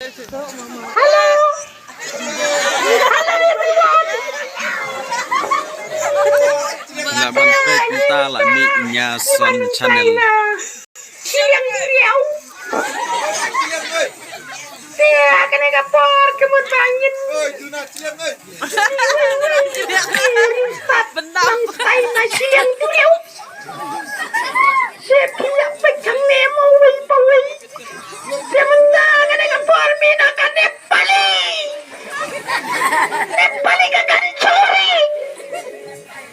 Halo. Laban pek kita lami Nyason channel. Siang riau. Sia kena kapor kemud bangin. Bentar. Tay na siang riau. Siap pecang nemo wi pawi. Dia menang kena kapor mina kan Nepali. Nepali kan curi.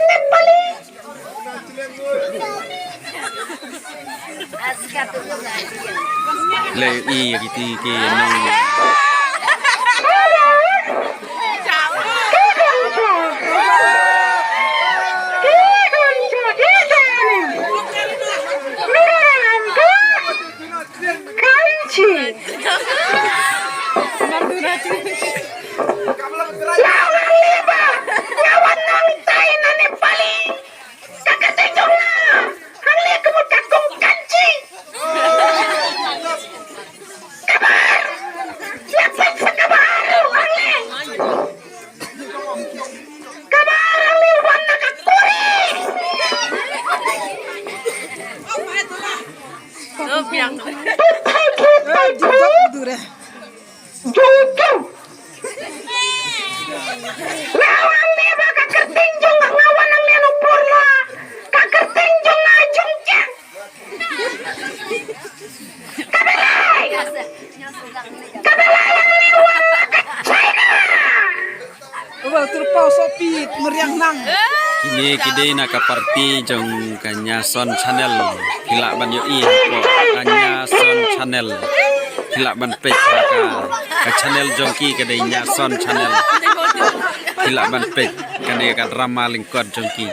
Nepali. Le i kiti ki nong kini kide nak parti jong Nyason channel hilak ban yo i ko Nyason channel hilak ban pek ka channel jong ki kade Nyason channel hilak ban pek kade ka drama lingkod jong ki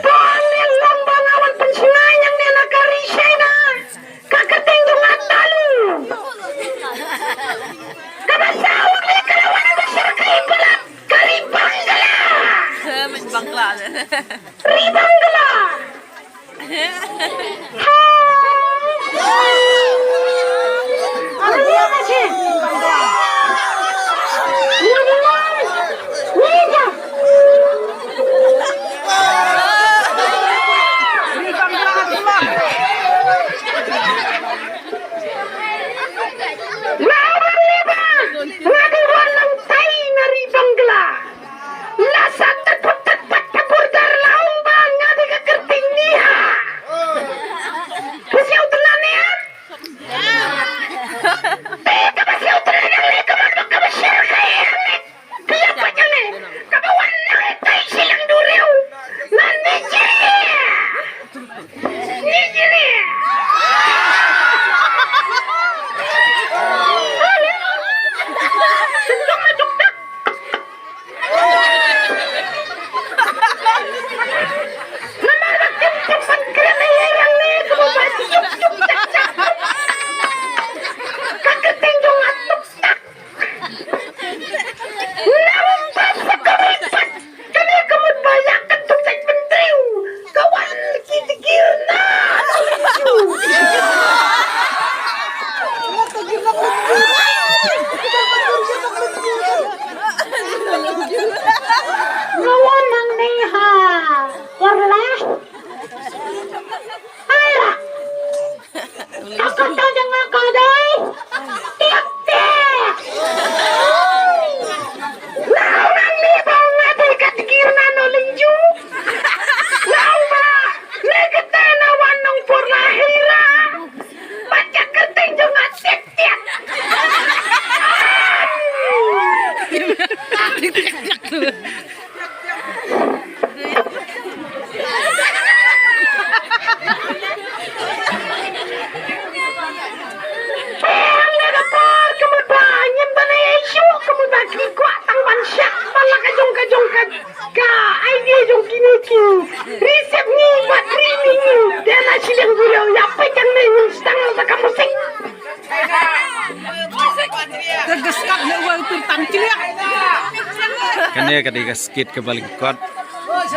kene kadiga skit ke balik kot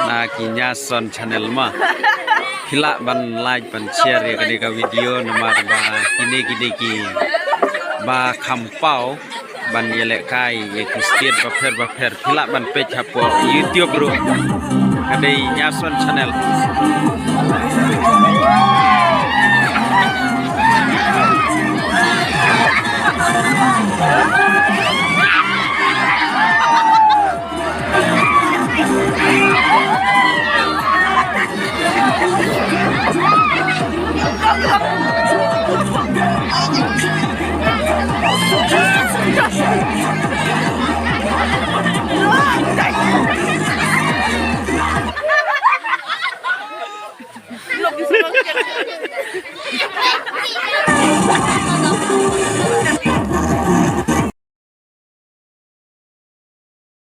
na Nyason channel ma hilak ban like ban share ya kadiga video nomor ba kini ki ba kampau ban yelek kai ye Christian baper khila ban page hapo YouTube ro kadai Nyason channel Hey!